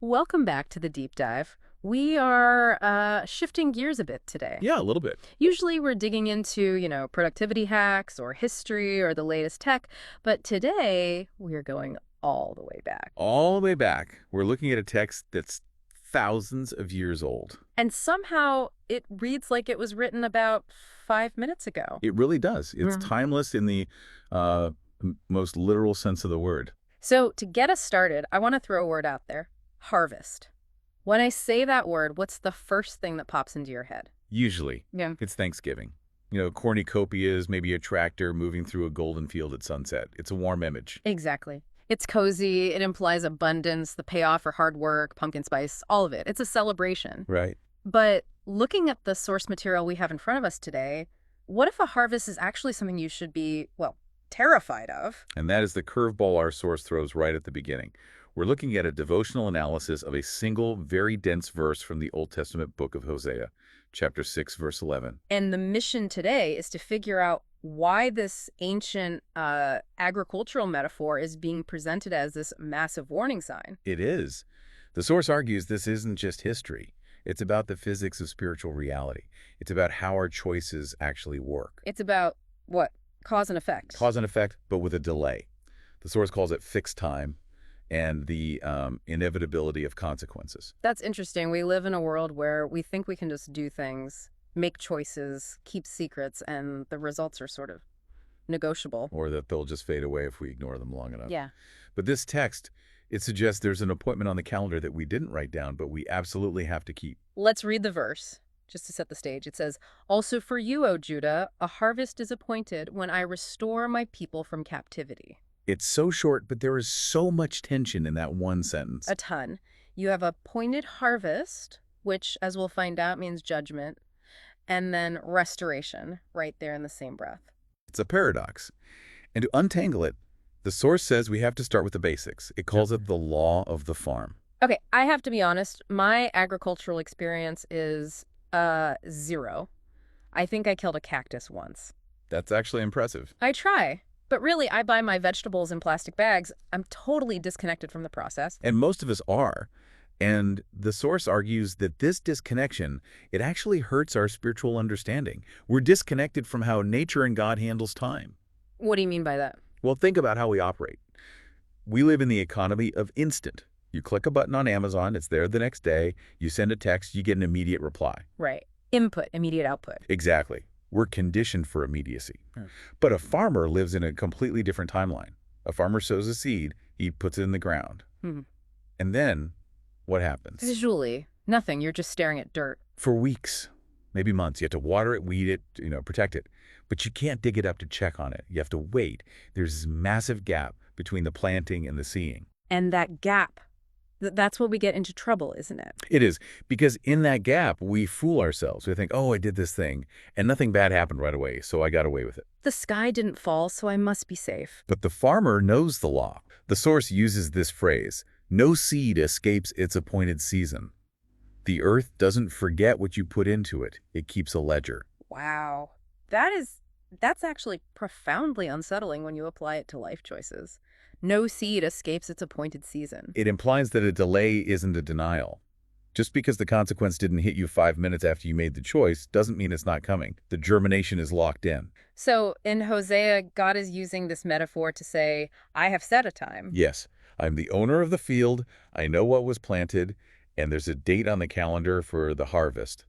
Welcome back to the deep dive. We are shifting gears a bit today. Yeah, a little bit. Usually we're digging into, productivity hacks or history or the latest tech, but today we are going all the way back. All the way back, we're looking at a text that's thousands of years old. And somehow it reads like it was written about 5 minutes ago. It really does. It's Mhm. timeless in the uh, most literal sense of the word. So to get us started, I want to throw a word out there. Harvest. When I say that word, what's the first thing that pops into your head? Usually, Yeah. it's Thanksgiving. Cornucopias, maybe a tractor moving through a golden field at sunset. It's a warm image. Exactly. It's cozy, it implies abundance, the payoff for hard work, pumpkin spice, all of it. It's a celebration. Right. But looking at the source material we have in front of us today, what if a harvest is actually something you should be, well, terrified of? And that is the curveball our source throws right at the beginning. We're looking at a devotional analysis of a single, very dense verse from the Old Testament book of Hosea, chapter 6, verse 11. And the mission today is to figure out why this ancient agricultural metaphor is being presented as this massive warning sign. It is. The source argues this isn't just history. It's about the physics of spiritual reality. It's about how our choices actually work. It's about what? Cause and effect. Cause and effect, but with a delay. The source calls it fixed time and the inevitability of consequences. That's interesting. We live in a world where we think we can just do things, make choices, keep secrets, and the results are sort of negotiable. Or that they'll just fade away if we ignore them long enough. Yeah. But this text, it suggests there's an appointment on the calendar that we didn't write down, but we absolutely have to keep. Let's read the verse, just to set the stage. It says, "Also for you, O Judah, a harvest is appointed when I restore my people from captivity." It's so short, but there is so much tension in that one sentence. A ton. You have appointed harvest, which, as we'll find out, means judgment, and then restoration, right there in the same breath. It's a paradox. And to untangle it, the source says we have to start with the basics. It calls it the law of the farm. Okay, I have to be honest, my agricultural experience is zero. I think I killed a cactus once. That's actually impressive. I try, but really I buy my vegetables in plastic bags. I'm totally disconnected from the process. And most of us are. And the source argues that this disconnection, it actually hurts our spiritual understanding. We're disconnected from how nature and God handles time. What do you mean by that? Well, think about how we operate. We live in the economy of instant. You click a button on Amazon, it's there the next day. You send a text, you get an immediate reply. Right. Input, immediate output. Exactly. We're conditioned for immediacy. But a farmer lives in a completely different timeline. A farmer sows a seed, he puts it in the ground. Hmm. And then what happens? Visually, nothing. You're just staring at dirt. For weeks, maybe months, you have to water it, weed it, protect it. But you can't dig it up to check on it. You have to wait. There's this massive gap between the planting and the seeing. And that gap, that's where we get into trouble, isn't it? It is, because in that gap, we fool ourselves. We think, oh, I did this thing, and nothing bad happened right away, so I got away with it. The sky didn't fall, so I must be safe. But the farmer knows the law. The source uses this phrase, no seed escapes its appointed season. The earth doesn't forget what you put into it. It keeps a ledger. Wow. That's actually profoundly unsettling when you apply it to life choices. No seed escapes its appointed season. It implies that a delay isn't a denial. Just because the consequence didn't hit you 5 minutes after you made the choice doesn't mean it's not coming. The germination is locked in. So in Hosea, God is using this metaphor to say, I have set a time. Yes, I'm the owner of the field, I know what was planted, and there's a date on the calendar for the harvest.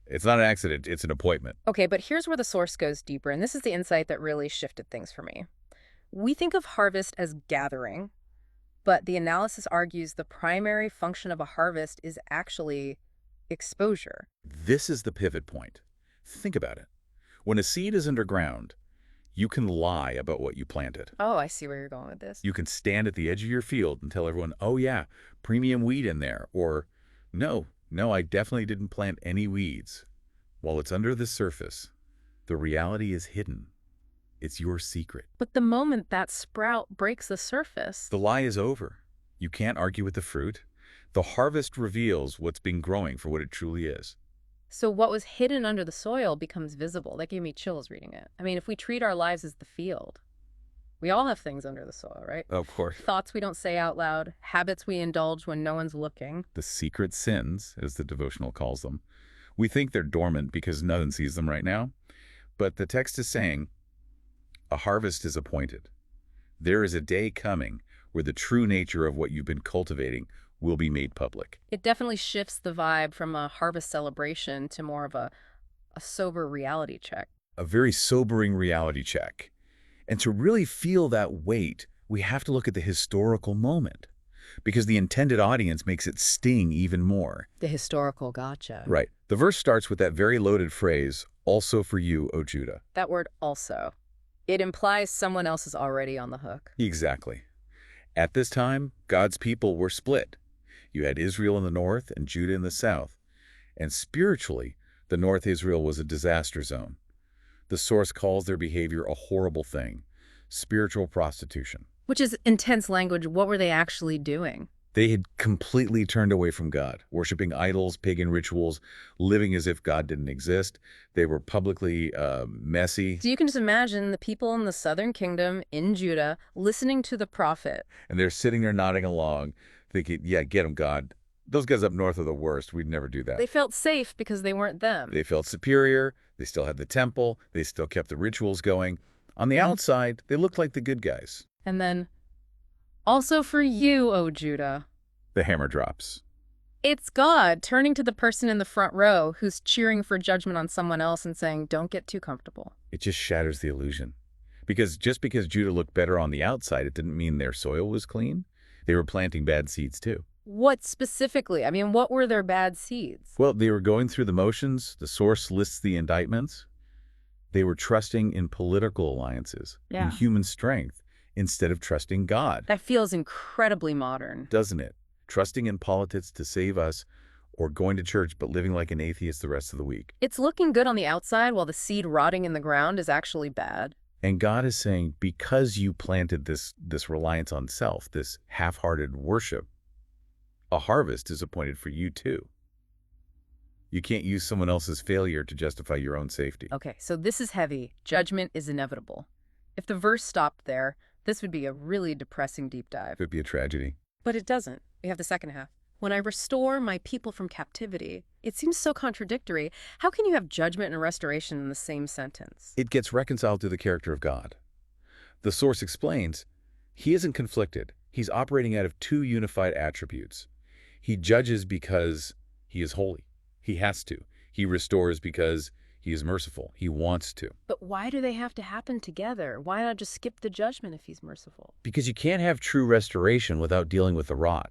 It's not an accident, it's an appointment. Okay, but here's where the source goes deeper, and this is the insight that really shifted things for me. We think of harvest as gathering, but the analysis argues the primary function of a harvest is actually exposure. This is the pivot point. Think about it. When a seed is underground, you can lie about what you planted. Oh, I see where you're going with this. You can stand at the edge of your field and tell everyone, oh yeah, premium wheat in there, or no, I definitely didn't plant any weeds. While it's under the surface, the reality is hidden. It's your secret. But the moment that sprout breaks the surface, The lie is over. You can't argue with the fruit. The harvest reveals what's been growing for what it truly is. so what was hidden under the soil becomes visible. That gave me chills reading it. I mean, if we treat our lives as the field, We all have things under the soil, right? Of course. Thoughts we don't say out loud, habits we indulge when no one's looking. The secret sins, as the devotional calls them. We think they're dormant because no one sees them right now, but the text is saying a harvest is appointed. There is a day coming where the true nature of what you've been cultivating will be made public. It definitely shifts the vibe from a harvest celebration to more of a sober reality check. A very sobering reality check. And to really feel that weight, we have to look at the historical moment, because the intended audience makes it sting even more. The historical gotcha. Right. The verse starts with that very loaded phrase, also for you, O Judah. That word also. It implies someone else is already on the hook. Exactly. At this time, God's people were split. You had Israel in the north and Judah in the south. And spiritually, the north Israel was a disaster zone. The source calls their behavior a horrible thing, spiritual prostitution. Which is intense language. What were they actually doing? They had completely turned away from God, worshiping idols, pagan rituals, living as if God didn't exist. They were publicly messy. So you can just imagine the people in the southern kingdom in Judah listening to the prophet. And they're sitting there nodding along, thinking, yeah, get them, God. Those guys up north are the worst. We'd never do that. They felt safe because they weren't them. They felt superior. They still had the temple. They still kept the rituals going. On the outside, they looked like the good guys. And then, also for you, O Judah. The hammer drops. It's God turning to the person in the front row who's cheering for judgment on someone else and saying, don't get too comfortable. It just shatters the illusion. Because just because Judah looked better on the outside, it didn't mean their soil was clean. They were planting bad seeds too. What specifically? I mean, what were their bad seeds? Well, they were going through the motions. The source lists the indictments. They were trusting in political alliances, in human strength, instead of trusting God. That feels incredibly modern. Doesn't it? Trusting in politics to save us, or going to church but living like an atheist the rest of the week. It's looking good on the outside while the seed rotting in the ground is actually bad. And God is saying, because you planted this reliance on self, this half-hearted worship, a harvest is appointed for you too. You can't use someone else's failure to justify your own safety. Okay, so this is heavy. Judgment is inevitable. If the verse stopped there, this would be a really depressing deep dive. It would be a tragedy. But it doesn't. We have the second half. When I restore my people from captivity, it seems so contradictory. How can you have judgment and restoration in the same sentence? It gets reconciled to the character of God. The source explains, he isn't conflicted. He's operating out of two unified attributes. He judges because he is holy. He has to. He restores because he is merciful. He wants to. But why do they have to happen together? Why not just skip the judgment if he's merciful? Because you can't have true restoration without dealing with the rot.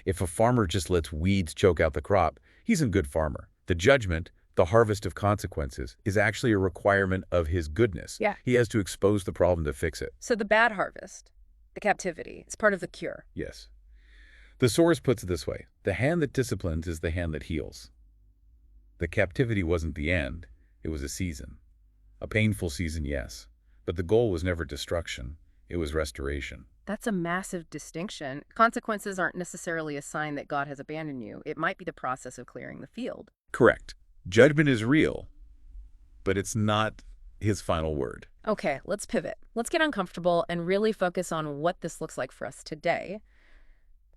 If a farmer just lets weeds choke out the crop, he's a good farmer. The judgment, the harvest of consequences, is actually a requirement of his goodness. Yeah. He has to expose the problem to fix it. So the bad harvest, the captivity, is part of the cure. Yes. The source puts it this way. The hand that disciplines is the hand that heals. The captivity wasn't the end. It was a season. A painful season, yes. But the goal was never destruction. It was restoration. That's a massive distinction. Consequences aren't necessarily a sign that God has abandoned you. It might be the process of clearing the field. Correct. Judgment is real, but it's not his final word. Okay, let's pivot. Let's get uncomfortable and really focus on what this looks like for us today.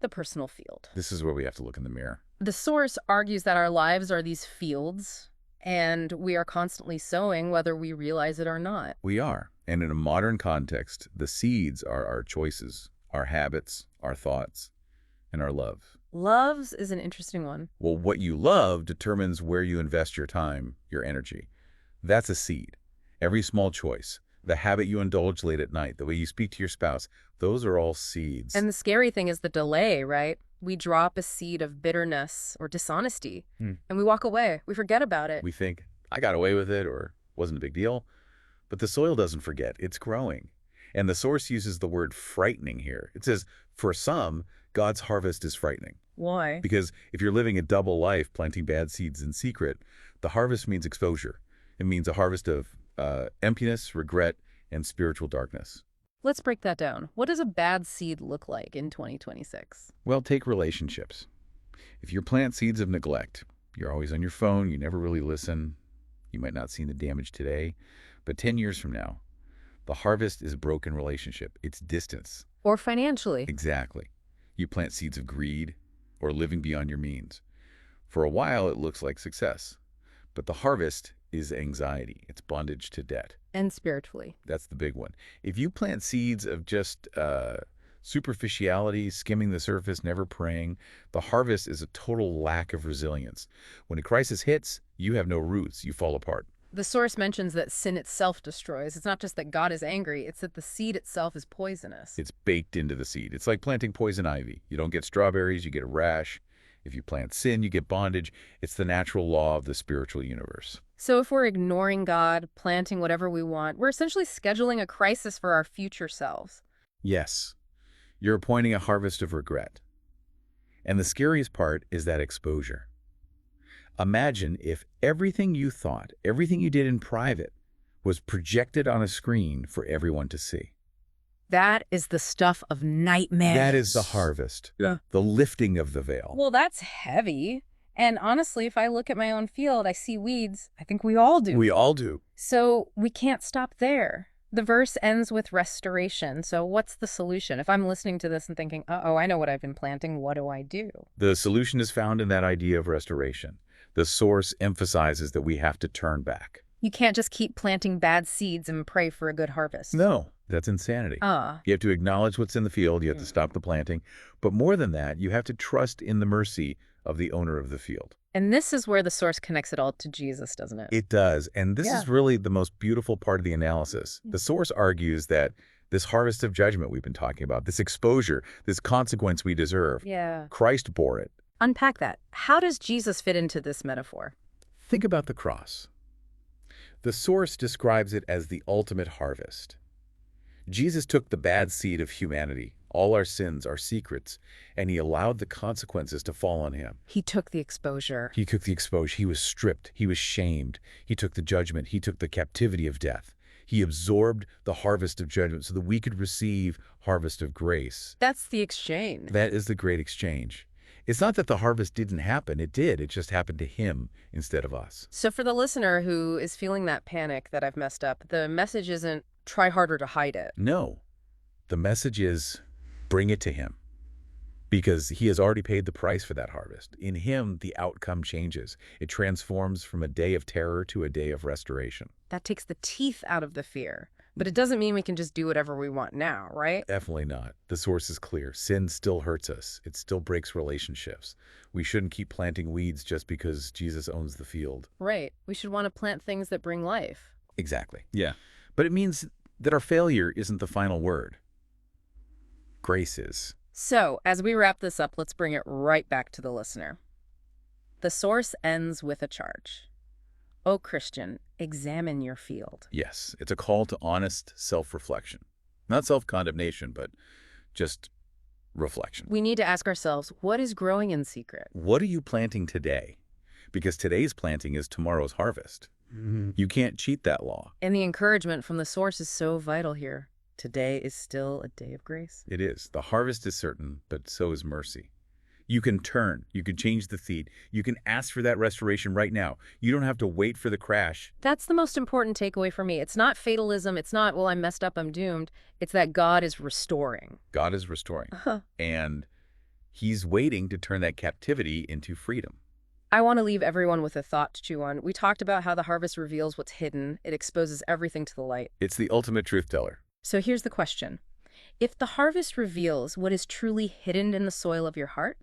The personal field. This is where we have to look in the mirror. The source argues that our lives are these fields, and we are constantly sowing whether we realize it or not. We are. And in a modern context, the seeds are our choices, our habits, our thoughts, and our love. Loves is an interesting one. Well, what you love determines where you invest your time, your energy. That's a seed. Every small choice, the habit you indulge late at night, the way you speak to your spouse, those are all seeds. And the scary thing is the delay, right? We drop a seed of bitterness or dishonesty, and we walk away. We forget about it. We think, I got away with it, or wasn't a big deal. But the soil doesn't forget. It's growing. And the source uses the word frightening here. It says, for some, God's harvest is frightening. Why? Because if you're living a double life, planting bad seeds in secret, the harvest means exposure. It means a harvest of emptiness, regret, and spiritual darkness. Let's break that down. What does a bad seed look like in 2026? Well, take relationships. If you plant seeds of neglect, you're always on your phone, you never really listen, you might not see the damage today, but 10 years from now, The harvest is broken relationship. It's distance. Or financially. Exactly. You plant seeds of greed or living beyond your means. For a while, it looks like success. But the harvest is anxiety. It's bondage to debt. And spiritually. That's the big one. If you plant seeds of just superficiality, skimming the surface, never praying, the harvest is a total lack of resilience. When a crisis hits, you have no roots. You fall apart. The source mentions that sin itself destroys. It's not just that God is angry, it's that the seed itself is poisonous. It's baked into the seed. It's like planting poison ivy. You don't get strawberries, you get a rash. If you plant sin, you get bondage. It's the natural law of the spiritual universe. So if we're ignoring God, planting whatever we want, we're essentially scheduling a crisis for our future selves. Yes, you're appointing a harvest of regret. And the scariest part is that exposure. Imagine if everything you thought, everything you did in private, was projected on a screen for everyone to see. That is the stuff of nightmares. That is the harvest. Yeah. The lifting of the veil. Well, that's heavy. And honestly, if I look at my own field, I see weeds. I think we all do. We all do. So we can't stop there. The verse ends with restoration. So what's the solution? If I'm listening to this and thinking, uh-oh, I know what I've been planting, what do I do? The solution is found in that idea of restoration. The source emphasizes that we have to turn back. You can't just keep planting bad seeds and pray for a good harvest. No, that's insanity. You have to acknowledge what's in the field. You have to stop the planting. But more than that, you have to trust in the mercy of the owner of the field. And this is where the source connects it all to Jesus, doesn't it? It does. And this is really the most beautiful part of the analysis. The source argues that this harvest of judgment we've been talking about, this exposure, this consequence we deserve, Christ bore it. Unpack that. How does Jesus fit into this metaphor? Think about the cross. The source describes it as the ultimate harvest. Jesus took the bad seed of humanity, all our sins, our secrets, and he allowed the consequences to fall on him. He took the exposure. He took the exposure. He was stripped. He was shamed. He took the judgment. He took the captivity of death. He absorbed the harvest of judgment so that we could receive harvest of grace. That's the exchange. That is the great exchange. It's not that the harvest didn't happen. It did. It just happened to him instead of us. So for the listener who is feeling that panic that I've messed up, the message isn't try harder to hide it. No. The message is bring it to him because he has already paid the price for that harvest. In him, the outcome changes. It transforms from a day of terror to a day of restoration. That takes the teeth out of the fear. But it doesn't mean we can just do whatever we want now, right? Definitely not. The source is clear. Sin still hurts us. It still breaks relationships. We shouldn't keep planting weeds just because Jesus owns the field. Right. We should want to plant things that bring life. Exactly. Yeah. But it means that our failure isn't the final word. Grace is. So, as we wrap this up, let's bring it right back to the listener. The source ends with a charge. O Christian, examine your field. Yes, it's a call to honest self-reflection. Not self-condemnation, but just reflection. We need to ask ourselves, what is growing in secret? What are you planting today? Because today's planting is tomorrow's harvest. You can't cheat that law. And the encouragement from the source is so vital here. Today is still a day of grace. It is. The harvest is certain, but so is mercy. You can turn. You can change the seed. You can ask for that restoration right now. You don't have to wait for the crash. That's the most important takeaway for me. It's not fatalism. It's not, well, I messed up, I'm doomed. It's that God is restoring. God is restoring. And he's waiting to turn that captivity into freedom. I want to leave everyone with a thought to chew on. We talked about how the harvest reveals what's hidden. It exposes everything to the light. It's the ultimate truth teller. So here's the question. If the harvest reveals what is truly hidden in the soil of your heart,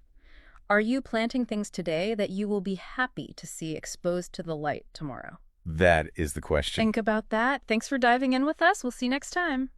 are you planting things today that you will be happy to see exposed to the light tomorrow? That is the question. Think about that. Thanks for diving in with us. We'll see you next time.